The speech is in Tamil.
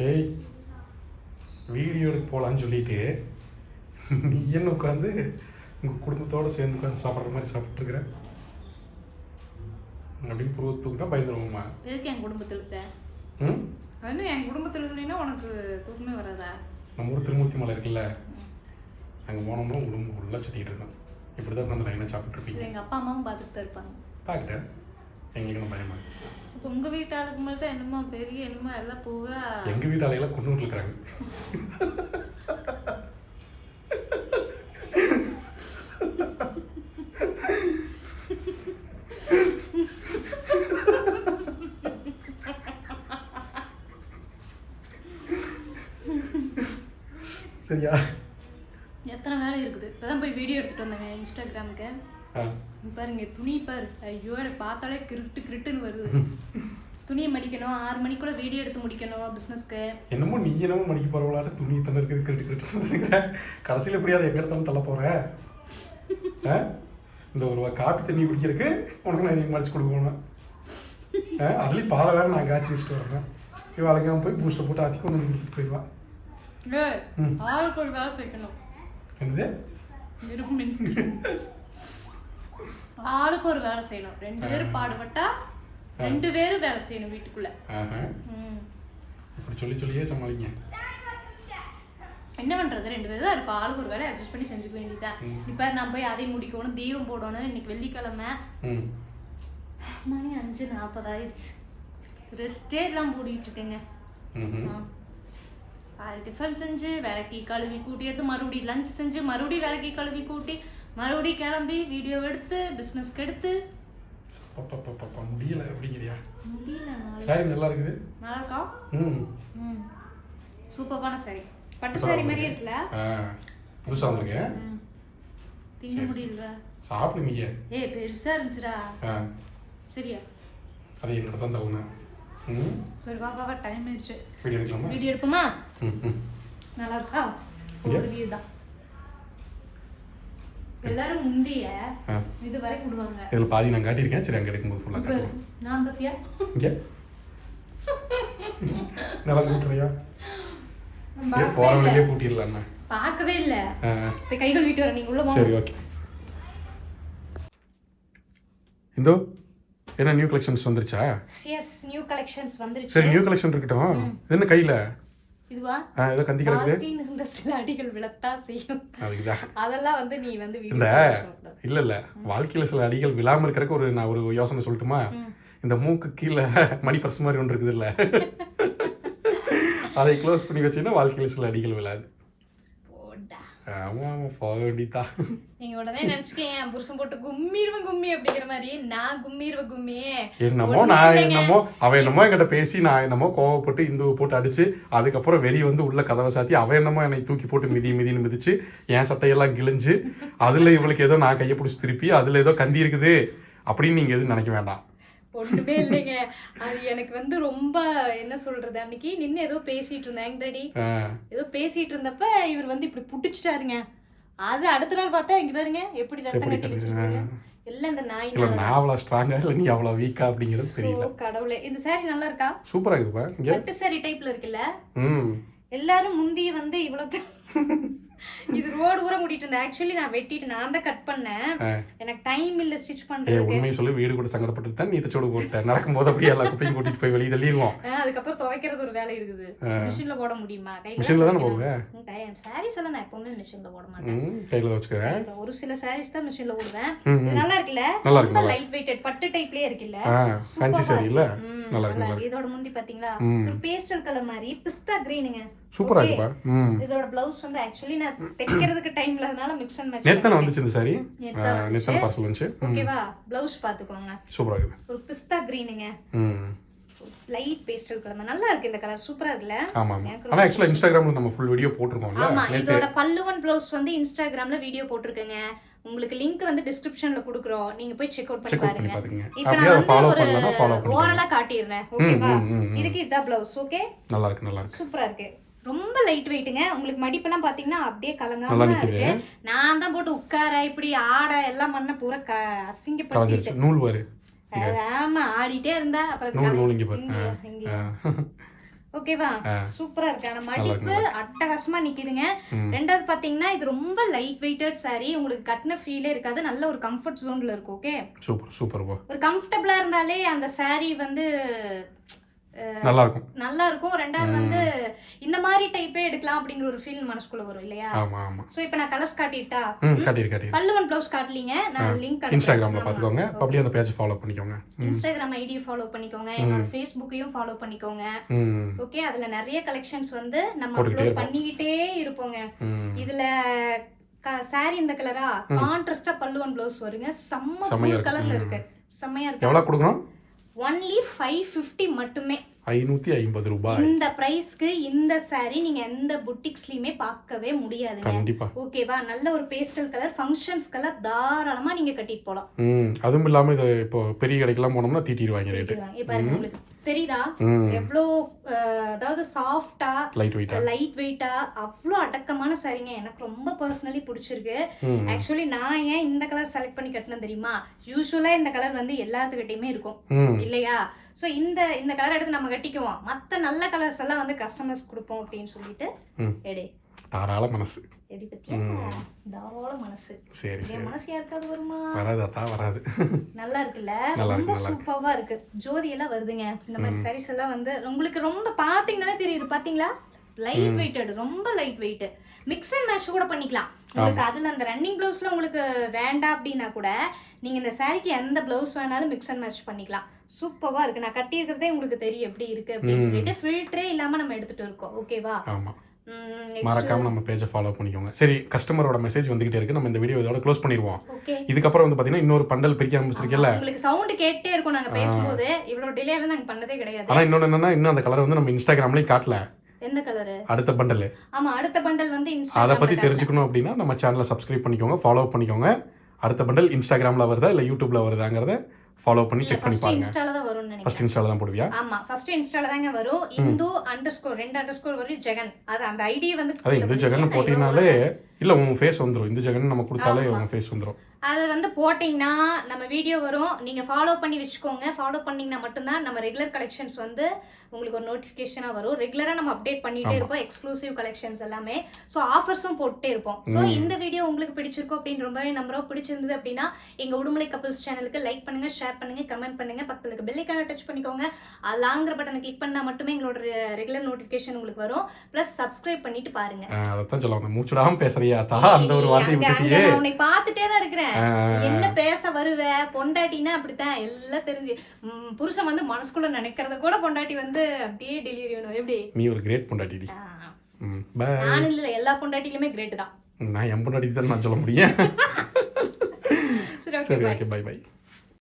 டேய் வீடியோ எடுக்க போகலான்னு சொல்லிட்டு நீ என்ன உட்காந்து உங்கள் குடும்பத்தோடு சேர்ந்து உட்காந்து சாப்பிட்ற மாதிரி சாப்பிட்ருக்குற அப்படின்னு புருவத்துக்குனா பயந்துருவோம்மா. எதுக்கு என் குடும்பத்தில் இருக்க? ம் இன்னும் என் குடும்பத்தில் இல்லைன்னா உனக்கு தூக்கமே வராதா? நம்ம ஊர் திருமூர்த்தி மலை இருக்குல்ல, அங்கே போனோம்னா உடம்பு ஃபுல்லாக சுற்றிக்கிட்டு இருக்கோம். இப்படி தான் உட்காந்து லைனாக சாப்பிட்ருப்பீங்க. எங்கள் அப்பா அம்மாவும் பார்த்துட்டு தான் இருப்பாங்க. பார்க்கிட்டேன், எங்களுக்கு என்ன பயமா? இப்போ உங்கள் வீட்டு ஆளுக்கு மட்டும் என்னமோ பெரிய என்னமோ எல்லாம் பூரா எங்கள் வீட்டு ஆளையெல்லாம் கொண்டு இருக்கிறாங்க. சரியா? எத்தனை வேலை இருக்குது. இப்போதான் போய் வீடியோ எடுத்துட்டு வந்தாங்க இன்ஸ்டாகிராமுக்கு. பாருங்க துணி பாரு, ஐயோ எனக்கு பார்த்தாலே கிருட்டுன்னு வருது. துணியை மடிக்கணும், 6 மணிக்குள்ள வீடியோ எடுத்து முடிக்கணும் பிஸ்னஸ்க்கு. என்னமோ நீ என்னமோ மடிக்க போறவளால துணி தண்ணி இருக்குது கிருட்டு கடைசியில் எப்படியாவது எங்க இடத்துல தள்ள போற? இந்த ஒரு காப்பி தண்ணி குடிக்கிறதுக்கு உனக்கு நான் இதை மடிச்சு கொடுக்கணும். அதுலேயும் பாலை வேலை நான் காய்ச்சி வச்சுட்டு வரேன். இவன் அழகாம போய் பூஸ்டை போட்டு ஆற்றி கொண்டு வந்து கொடுத்துட்டு போயிடுவான். ஆளுக்கு ஒரு வேலை செய்யணும். என்னது? ஆளுக்கு ஒரு வேலை செய்யணும். 2 பேரும் பாடுபட்டா 2 பேரும் வேலை செய்யணும் வீட்டுக்குள்ள. இப்படி சொல்லியே சமாளிங்க. என்ன பண்றது, 2 பேரும் தான் இருக்கும். ஆளுக்கு ஒரு வேலை அட்ஜஸ்ட் பண்ணி செஞ்சுக்க வேண்டியதான். இப்ப நான் போய் அதை முடிக்கணும், தீபம் போடணும். இன்னைக்கு வெள்ளிக்கிழமை, மணி 5:40 ஆயிடுச்சு. ரெஸ்டே எல்லாம் போடிட்டு இருக்கேங்க. டிஃபன் செஞ்சு விளக்கி கழுவி கூட்டி எடுத்து மறுபடியும் லஞ்ச் செஞ்சு மறுபடியும் விளக்கி கழுவி கூட்டி மறுபடியும் கிளம்பி வீடியோ எடுத்து பிஸ்னஸ்க்கு எடுத்து முடியல அப்படிங்கிறியா? முடியல. சாரி நல்லா இருக்குது. நல்லா இருக்கா? சூப்பரான சாரி, பட்டு சாரி மாதிரி இருக்குல்ல. புதுசா வந்திருக்கு. திங்க முடியல. சாப்பிடுங்க. ஏய் பெருசா இருந்துச்சுடா. சரியா? அதை என்னோட தான் தகுனேன். சரி வா வா, டைம் ஆயிடுச்சு. வீடியோ எடுக்கலாமா? வீடியோ எடுப்போமா? நல்லா இருக்கா? ஒரு ரிவ்யூ தான். எல்லாரும் முந்திய இது வரைக்கும் விடுவாங்க. இதுல பாதி நான் காட்டியிருக்கேன். சரி அங்க எடுக்கும்போது ஃபுல்லா காட்டுவோம். நான் பத்தியா இங்க நல்லா கூட்டுறியா? சரி போற வழியே கூட்டிடலாம். பார்க்கவே இல்ல. போய் கை கழுவிட்டு வர, நீங்க உள்ள வாங்க. சரி ஓகே. இந்தோ என்ன நியூ கலெக்ஷன்ஸ் வந்துருச்சா? எஸ் நியூ கலெக்ஷன்ஸ் வந்துருச்சு. சரி நியூ கலெக்ஷன் இருக்கட்டும். இது என்ன கையில? இதுவா? ஏதோ கந்தி கிடக்குது. இந்த சில அடிகள் விழத்தா செய்யும். அதுதான். அதெல்லாம் வந்து நீ வந்து இந்த இல்ல வாழ்க்கையில சில அடிகள் விழாம இருக்கறதுக்கு நான் ஒரு யோசனை சொல்லட்டுமா? இந்த மூக்கு கீழே மணி பர்ஸ் மாதிரி ஒன்று இருக்குது இல்ல, அதை க்ளோஸ் பண்ணி வச்சீங்கன்னா வாழ்க்கையில சில அடிகள் விழாது. ஆமா போடிட்டா. நீங்க உடனே நினைச்சுக்கீங்க புருஷன் போட்டு கும்மி அப்படிங்கிற மாதிரி. நான் கும்மி என்னமோ நான் என்னமோ அவ என்னமோ என்கிட்ட பேசி நான் என்னமோ கோவப்பட்டு இந்துவை போட்டு அடிச்சு அதுக்கப்புறம் வெளியே வந்து உள்ள கதவை சாத்தி அவ என்னமோ என்னை தூக்கி போட்டு மிதின்னு மிதிச்சு என் சட்டையெல்லாம் கிழிஞ்சு அதுல இவளுக்கு ஏதோ நான் கையை பிடிச்சி திருப்பி அதுல ஏதோ கந்தி இருக்குது அப்படின்னு நீங்க எதுவும் நினைக்க வேண்டாம். ஒண்ணுமே இல்லைங்க. அது எனக்கு வந்து ரொம்ப என்ன சொல்றது, அன்னைக்கு நின்று ஏதோ பேசிட்டு இருந்தேன் டாடி, ஏதோ பேசிட்டு இருந்தப்ப இவர் வந்து இப்படி புடிச்சிட்டாருங்க. அது அடுத்த நாள் பார்த்தா இங்க பாருங்க எப்படி ரத்தம் கட்டி வச்சிருக்காங்க. எல்லாம் இந்த நாய். நான் அவ்வளவு ஸ்ட்ராங்கா இல்ல நீ அவ்வளவு வீக்கா அப்படிங்கிறது தெரியல. கடவுளே, இந்த சாரி நல்லா இருக்கா? சூப்பரா இருக்குப்பா. இங்க பட்டு சாரி டைப்ல இருக்குல்ல. எல்லாரும் முந்தி வந்து இவ்வளவு இது ரோடு ஊற முடிட்டு இருந்தேன். ஆக்சுவலி நான் வெட்டிட்டு நான் தான் கட் பண்ணேன். எனக்கு டைம் இல்ல ஸ்டிட்ச் பண்றதுக்கு. உண்மையை சொல்லி வீடு கூட சங்கடப்பட்டு தான் நீ தச்சோடு போட்டேன். நடக்கும்போது அப்படியே எல்லா குப்பையும் கூட்டிட்டு போய் வெளியே தள்ளிடுவோம். அதுக்கப்புறம் துவைக்கிறது ஒரு வேலை இருக்குது. மிஷின்ல போட முடியுமா? மிஷின்ல தானே போடுவேன். சாரீஸ் எல்லாம் நான் எப்பவுமே மிஷின்ல போட மாட்டேன். கையில வச்சுக்கிறேன். ஒரு சில சாரீஸ் தான் மிஷின்ல போடுவேன். நல்லா இருக்குல்ல? ரொம்ப லைட் வெயிட்டட் பட்டு டைப்லயே இருக்குல்ல. ஃபேன்சி சாரி இல்ல? நல்லா இருக்கு. இதோட முந்தி பாத்தீங்களா ஒரு பேஸ்டல் கலர் மாதிரி பிஸ்தா கிரீனுங்க. சூப்பரா இருக்குப்பா. இதோட ப்ளவுஸ் வந்து ஆக்சுவலி நான் தைக்கிறதுக்கு டைம் இல்லாதனால மிக்ஸ் அண்ட் மேட்ச். நேத்தன வந்துச்சு இந்த சாரி. நேத்தன பார்சல் வந்துச்சு. ஓகேவா? ப்ளவுஸ் பாத்துக்கோங்க. சூப்பரா இருக்கு. ஒரு பிஸ்தா கிரீனுங்க. லைட் பேஸ்டல் கலர் நல்லா இருக்கு. இந்த கலர் சூப்பரா இருக்குல? ஆமா. ஆனா एक्चुअली இன்ஸ்டாகிராம்ல நம்ம ஃபுல் வீடியோ போட்டுருக்கோம்ல. ஆமா, இதோட பல்லுவன் ப்ளவுஸ் வந்து இன்ஸ்டாகிராம்ல வீடியோ போட்டுருக்கேங்க. உங்களுக்கு லிங்க் வந்து டிஸ்கிரிப்ஷன்ல குடுக்குறோம். நீங்க போய் செக் அவுட் பண்ணி பாருங்க. இப்போ நான் ஃபாலோ பண்ணலனா ஃபாலோ பண்ணுங்க. ஓரலா காட்டிறேன். ஓகேவா? இதுக்கு இத ப்ளவுஸ். ஓகே? நல்லா இருக்கு. சூப்பரா இருக்கு. ரொம்ப லைட் வெயிட்டுங்க. உங்களுக்கு மடிப்பெல்லாம் பாத்தீங்கன்னா அப்படியே கலங்காம இருக்கு. நான் தான் போட்டு உட்கார இப்படி ஆட எல்லாம் பண்ண பூரா அசிங்கப்படுத்திட்டேன். நூல் பாரு. ஆமா, ஆடிட்டே இருந்தா அப்புறம் நூல் இங்க பாரு. ஓகேவா சூப்பரா இருக்கு. ஆனா மடிப்பு அட்டகாசமா நிக்குதுங்க. ரெண்டாவது பாத்தீங்கன்னா இது ரொம்ப லைட் வெயிட்டட் saree. உங்களுக்கு கட்டின ஃபீலே இருக்காது. நல்ல ஒரு கம்ஃபர்ட் ஜோன்ல இருக்கும். Okay super super. ஒரு கம்ஃபர்டபுளா இருந்தாலே அந்த saree வந்து நல்லா இருக்கும். நல்லா இருக்கும். ரெண்டாவது வந்து இந்த மாதிரி டைப்பே எடுக்கலாம் அப்படிங்கிற ஒரு ஃபீல் மனசுக்குள்ள வரும் இல்லையா? ஆமா ஆமா. சோ இப்போ நான் கலர்ஸ் காட்டிட்டா? காட்டிரு. பல்லுவன் ப்ளவுஸ் காட்டலீங்க. நான் லிங்க் இன்ஸ்டாகிராம்ல பாத்துக்கோங்க. அப்படியே அந்த பேஜ் ஃபாலோ பண்ணிக்கோங்க. இன்ஸ்டாகிராம் ஐடி ஃபாலோ பண்ணிக்கோங்க. என்னோட ஃபேஸ்புக்கையும் ஃபாலோ பண்ணிக்கோங்க. ஓகே அதுல நிறைய கலெக்ஷன்ஸ் வந்து நம்ம அப்லோட் பண்ணிக்கிட்டே இருப்போங்க. இதுல saree இந்த கலரா கான்ட்ராஸ்டா பல்லுவன் ப்ளவுஸ் வருங்க. செம்ம கலர்ல இருக்கு. செம்மையா இருக்கு. எவ்வளவு கொடுக்கணும்? only 550 மட்டுமே. 550 ரூபாய். இந்த பிரைஸ்க்கு இந்த saree நீங்க எந்த புட்டிக்ஸ்லயுமே பார்க்கவே முடியாதுங்க. கண்டிப்பா. ஓகேவா? நல்ல ஒரு பேஸ்டல் கலர் ஃபங்க்ஷன்ஸ் கலர் தாராளமா நீங்க கட்டிட்டு போலாம். அதுவும் இல்லாம இது இப்போ பெரிய கடைக்கெல்லாம் போனோம்னா தீட்டிடுவாங்க ரேட். இப்போ உங்களுக்கு தெரியுதா எவ்வளோ அதாவது சாஃப்டா லைட் வெயிட்டா அவ்வளோ அடக்கமான சாரிங்க. எனக்கு ரொம்ப பர்சனலி பிடிச்சிருக்கு. ஆக்சுவலி நான் ஏன் இந்த கலர் செலக்ட் பண்ணி கட்டினேன் தெரியுமா? யூஸ்வலா இந்த கலர் வந்து எல்லாத்துக்கிட்டையுமே இருக்கும் இல்லையா? சோ இந்த கலர் எடுத்து நம்ம கட்டிக்குவோம். மத்த நல்ல கலர்ஸ் எல்லாம் வந்து கஸ்டமர்ஸ் கொடுப்போம் அப்படின்னு சொல்லிட்டு எடே தாராள மனசு. எடி பத்தியா? தாராள மனசு. சரி சரி. மனசு யாருக்காவது வருமா? வராது. நல்லா இருக்குல்ல? ரொம்ப சூப்பரா இருக்கு. ஜோதி எல்லாம் வருதுங்க. இந்த மாதிரி சாரீஸ் எல்லாம் வந்து உங்களுக்கு ரொம்ப பாத்தீங்கன்னா தெரியுது. பாத்தீங்களா? லைட் வெயிட்டட், ரொம்ப light weight. Mix and match கூட பண்ணிக்கலாம். உங்களுக்கு அதுல அந்த ரன்னிங் பிளவுஸ்ல உங்களுக்கு வேண்டாம் அப்படின்னா கூட நீங்க இந்த சாரிக்கு எந்த பிளவுஸ் வேணாலும் மிக்ஸ் அண்ட் மேட்ச் பண்ணிக்கலாம். சூப்பரா இருக்கு. நான் கட்டி இருக்கிறதே உங்களுக்கு தெரியும் எப்படி இருக்கு அப்படின்னு சொல்லிட்டு ஃபில்டரே இல்லாம நம்ம எடுத்துட்டு இருக்கோம். ஓகேவா? ஆமா. மறக்காம நம்ம பேஜை ஃபாலோ பண்ணிக்கோங்க. சரி, கஸ்டமரோட மெசேஜ் வந்துகிட்டே இருக்கு. நம்ம இந்த வீடியோ இதோட க்ளோஸ் பண்ணிடுவோம். இதுக்கப்புறம் வந்து பாத்தீங்கன்னா இன்னொரு பண்டல் பிரிக்க ஆரம்பிச்சிருக்கல. உங்களுக்கு சவுண்ட் கேட்டே இருக்கும் நாங்க பேசும்போது. இவ்வளவு டிலே எல்லாம் நாங்க பண்ணதே கிடையாது. ஆனா இன்னொன்னு என்னன்னா இன்னும் அந்த கலர் வந்து நம்ம இன்ஸ்டாகிராம்லயும் காட்டல. எந்த கலர்? அடுத்த பண்டல். ஆமா அடுத்த பண்டல் வந்து இன்ஸ்டாகிராம். அத பத்தி தெரிஞ்சுக்கணும் அப்படின்னா நம்ம சேனலை சப்ஸ்கிரைப் பண்ணிக்கோங்க, ஃபாலோ பண்ணிக்கோங்க. அடுத்த பண்டல் இன்ஸ்டாகிராம்ல வருதா இல்ல யூடியூப்ல வருதாங்கறத ஃபாலோ பண்ணி செக் பண்ணி பாருங்க. இன்ஸ்டால தான் வரும்னு நினைக்கிறேன். ஃபர்ஸ்ட் இன்ஸ்டால தான் போடுவியா? ஆமா ஃபர்ஸ்ட் இன்ஸ்டால தாங்க வரும். இந்து _ வரும் ஜெகன். அது அந்த ஐடி வந்து அது இந்து ஜெகன் போட்டினாலே இல்ல உன் ஃபேஸ் வந்துரும். இந்து ஜெகன் நம்ம கொடுத்தாலே உன் ஃபேஸ் வந்துரும். அது வந்து போட்டிங்கன்னா நம்ம வீடியோ வரும். நீங்க ஃபாலோ பண்ணி வச்சுக்கோங்க. ஃபாலோ பண்ணீங்கன்னா மட்டும்தான் நம்ம ரெகுலர் கலெக்ஷன்ஸ் வந்து உங்களுக்கு ஒரு நோட்டிபிகேஷனா வரும். ரெகுலரா நம்ம அப்டேட் பண்ணிட்டே இருப்போம். எக்ஸ்க்ளூசிவ் கலெக்ஷன்ஸ் எல்லாமே. சோ ஆஃபர்ஸும் போட்டுட்டே இருப்போம். சோ இந்த வீடியோ உங்களுக்கு பிடிச்சிருக்கும் அப்படின்னு ரொம்பவே நம்புறோம். பிடிச்சிருந்தது அப்படின்னா எங்க உடுமலை கப்பிள்ஸ் சேனலுக்கு லைக் பண்ணுங்க, ஷேர் பண்ணுங்க, கமெண்ட் பண்ணுங்க. பக்கத்துல இருக்க பெல் ஐகானை டச் பண்ணிக்கோங்க. லாங்கிற பட்டனை கிளிக் பண்ணா மட்டுமே எங்களோட ரெகுலர் நோட்டிபிகேஷன் உங்களுக்கு வரும். பிளஸ் சப்ஸ்கிரைப் பண்ணிட்டு பாருங்க. அதான் சொல்லுவாங்க மூச்சுடாம பேசுறியா தா அந்த ஒரு வார்த்தை விட்டுட்டியே. நான் உன்னை பார்த்துட்டே தான் இருக்கிறேன். என்ன பேச வருவ? பொண்டாட்டினா அப்படித்தான் எல்லாம் தெரிஞ்சு. புருஷன் வந்து மனசுக்குள்ள நினைக்கிறத கூட பொண்டாட்டி வந்து அப்படியே டெலிவரி பண்ணும். எப்படி? நீ ஒரு கிரேட் பொண்டாட்டி. நான் இல்ல எல்லா பொண்டாட்டிலுமே கிரேட் தான். நான் என் பொண்டாட்டி தான் நான் சொல்ல முடியும். சரி ஓகே பை பை.